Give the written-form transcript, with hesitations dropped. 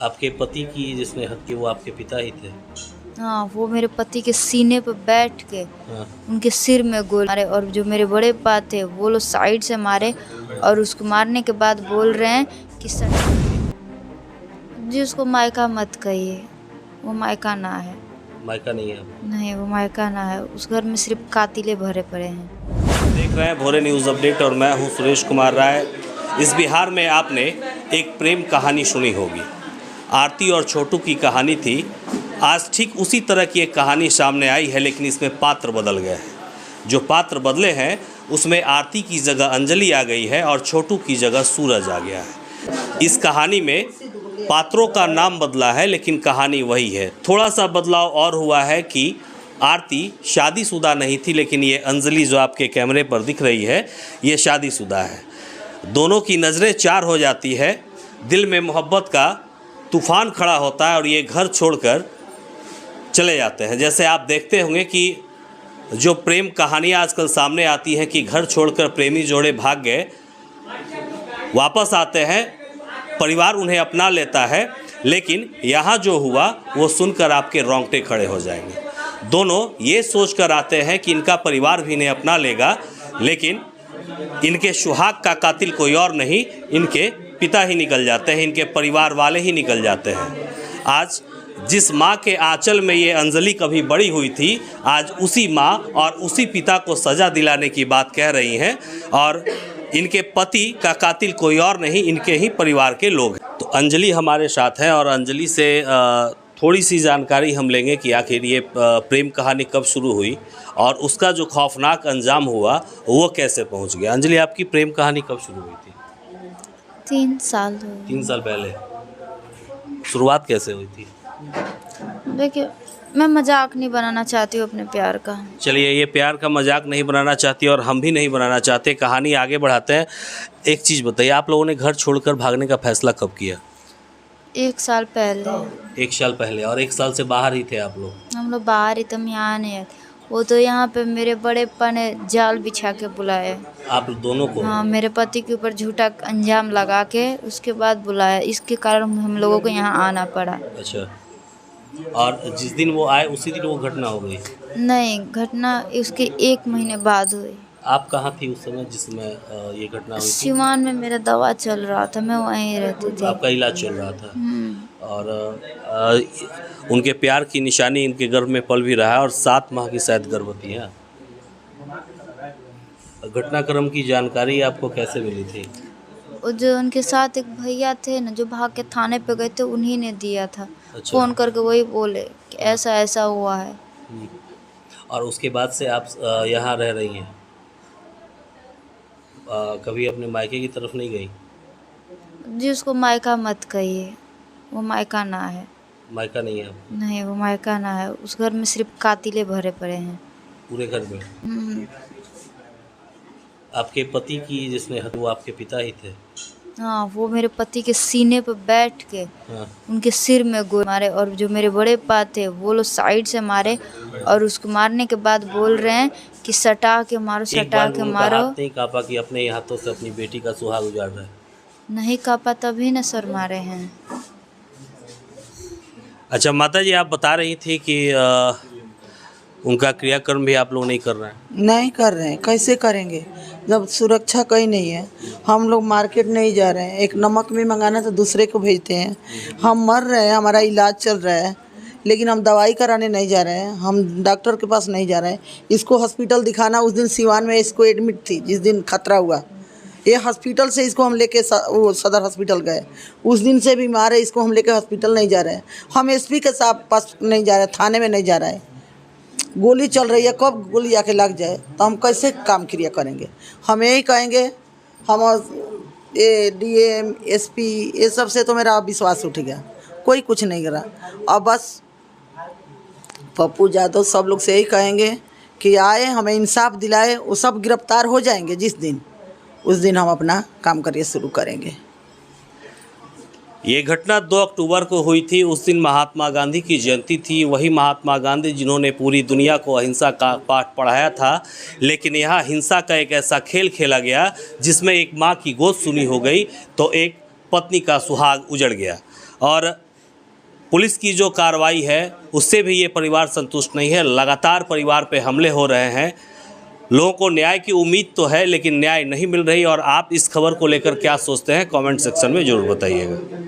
आपके पति की जिसने हत्या की वो आपके पिता ही थे? हाँ, वो मेरे पति के सीने पे बैठ के हाँ। उनके सिर में गोली मारे, और जो मेरे बड़े पापा थे वो लोग साइड से मारे, और उसको मारने के बाद बोल रहे हैं कि जी उसको मायका मत कहिए, वो मायका ना है। मायका नहीं है आपका? नहीं, वो मायका ना है, उस घर में सिर्फ कातिले भरे पड़े हैं। देख रहे हैं भोरे न्यूज़ अपडेट और मैं हूं सुरेश कुमार राय। इस बिहार में आपने एक प्रेम कहानी सुनी होगी, आरती और छोटू की कहानी थी। आज ठीक उसी तरह की एक कहानी सामने आई है, लेकिन इसमें पात्र बदल गए हैं। जो पात्र बदले हैं उसमें आरती की जगह अंजलि आ गई है और छोटू की जगह सूरज आ गया है। इस कहानी में पात्रों का नाम बदला है लेकिन कहानी वही है। थोड़ा सा बदलाव और हुआ है कि आरती शादीशुदा नहीं थी, लेकिन ये अंजलि जो आपके कैमरे पर दिख रही है ये शादीशुदा है। दोनों की नज़रें चार हो जाती है, दिल में मोहब्बत का तूफान खड़ा होता है और ये घर छोड़कर चले जाते हैं। जैसे आप देखते होंगे कि जो प्रेम कहानियाँ आजकल सामने आती हैं कि घर छोड़कर प्रेमी जोड़े भाग गए, वापस आते हैं, परिवार उन्हें अपना लेता है, लेकिन यहाँ जो हुआ वो सुनकर आपके रोंगटे खड़े हो जाएंगे। दोनों ये सोचकर आते हैं कि इनका परिवार भी इन्हें अपना लेगा, लेकिन इनके सुहाग का कातिल कोई और नहीं, इनके पिता ही निकल जाते हैं, इनके परिवार वाले ही निकल जाते हैं। आज जिस माँ के आंचल में ये अंजलि कभी बड़ी हुई थी, आज उसी माँ और उसी पिता को सज़ा दिलाने की बात कह रही हैं, और इनके पति का कातिल कोई और नहीं, इनके ही परिवार के लोग हैं। तो अंजलि हमारे साथ हैं और अंजलि से थोड़ी सी जानकारी हम लेंगे कि आखिर ये प्रेम कहानी कब शुरू हुई और उसका जो खौफनाक अंजाम हुआ वो कैसे पहुंच गया। अंजलि, आपकी प्रेम कहानी कब शुरू हुई थी? 3 साल हो 3 साल पहले। शुरुआत कैसे हुई थी? देखिए, मैं मजाक नहीं बनाना चाहती हूँ अपने प्यार का। चलिए, ये प्यार का मजाक नहीं बनाना चाहती और हम भी नहीं बनाना चाहते, कहानी आगे बढ़ाते हैं। एक चीज़ बताइए, आप लोगों ने घर छोड़कर भागने का फैसला कब किया? 1 साल पहले। 1 साल पहले। और 1 साल से बाहर ही थे आप लोग? हम लोग बाहर ही, तुम यहाँ नहीं आए। वो तो यहाँ पे मेरे बड़े पप्पा ने जाल बिछा के बुलाया। आप दोनों को? हाँ, मेरे पति के ऊपर झूठा अंजाम लगा के उसके बाद बुलाया, इसके कारण हम लोगों को यहाँ आना पड़ा। अच्छा, और जिस दिन वो आए उसी दिन वो घटना हो गई? नहीं, घटना उसके 1 महीने बाद हुई। आप कहाँ थी उस समय जिसमें ये घटना हुई थी? सिवान में मेरा दवा चल रहा था, मैं वहीं रहती थी। आपका इलाज चल रहा था? और उनके प्यार की निशानी इनके गर्भ में पल भी रहा है और 7 माह की शायद गर्भवती है। घटनाक्रम की जानकारी आपको कैसे मिली थी? और जो उनके साथ एक भैया थे ना, जो भाग के थाने पे गए थे, उन्हीं ने दिया था। अच्छा। फ़ोन करके वही बोले कि ऐसा ऐसा हुआ है। और उसके बाद से आप यहाँ रह रही हैं? कभी अपने मायके की तरफ नहीं गई? जी उसको मायका मत कहिए, वो मायका ना है। मायका नहीं है आपका? नहीं, वो मायका ना है, उस घर में सिर्फ कातिले भरे पड़े हैं पूरे घर में? आपके पति की जिसने हत्या वो आपके पिता ही थे? हाँ, वो मेरे पति के सीने पे बैठ के हाँ। उनके सिर में गोली मारे, और जो मेरे बड़े पापा थे वो लोग साइड से मारे, और उसको मारने के बाद बोल रहे हैं कि सटा के मारो, सटा के मारो। हाथ नहीं कांपा कि अपने हाथों से अपनी बेटी का सुहाग उजाड़ रहा है? नहीं कांपा, तभी न सर मारे हैं। अच्छा माता जी, आप बता रही थी कि उनका क्रियाकर्म भी आप लोग नहीं कर रहे हैं? नहीं कर रहे हैं, कैसे करेंगे जब सुरक्षा कहीं नहीं है। हम लोग मार्केट नहीं जा रहे हैं, एक नमक भी मंगाना तो दूसरे को भेजते हैं। हम मर रहे हैं, हमारा इलाज चल रहा है, लेकिन हम दवाई कराने नहीं जा रहे हैं, हम डॉक्टर के पास नहीं जा रहे हैं। इसको हॉस्पिटल दिखाना, उस दिन सिवान में इसको एडमिट थी जिस दिन खतरा हुआ, ये हॉस्पिटल से इसको हम लेके वो सदर हॉस्पिटल गए, उस दिन से बीमार है, इसको हम लेके हॉस्पिटल नहीं जा रहे हैं। हम एसपी के साथ पास नहीं जा रहे, थाने में नहीं जा रहा है। गोली चल रही है, कब गोली आके लग जाए तो हम कैसे काम क्रिया करेंगे। हम यही कहेंगे, हम ये डीएम एसपी ये सब से तो मेरा विश्वास उठ गया, कोई कुछ नहीं करा। अब बस पप्पू यादव सब लोग से यही कहेंगे कि आए, हमें इंसाफ दिलाए, वो सब गिरफ्तार हो जाएंगे जिस दिन, उस दिन हम अपना काम करिए शुरू करेंगे। ये घटना 2 अक्टूबर को हुई थी। उस दिन महात्मा गांधी की जयंती थी। वही महात्मा गांधी जिन्होंने पूरी दुनिया को अहिंसा का पाठ पढ़ाया था, लेकिन यहाँ हिंसा का एक ऐसा खेल खेला गया जिसमें एक माँ की गोद सुनी हो गई तो एक पत्नी का सुहाग उजड़ गया। और पुलिस की जो कार्रवाई है उससे भी ये परिवार संतुष्ट नहीं है। लगातार परिवार पे हमले हो रहे हैं। लोगों को न्याय की उम्मीद तो है लेकिन न्याय नहीं मिल रही। और आप इस खबर को लेकर क्या सोचते हैं कमेंट सेक्शन में ज़रूर बताइएगा।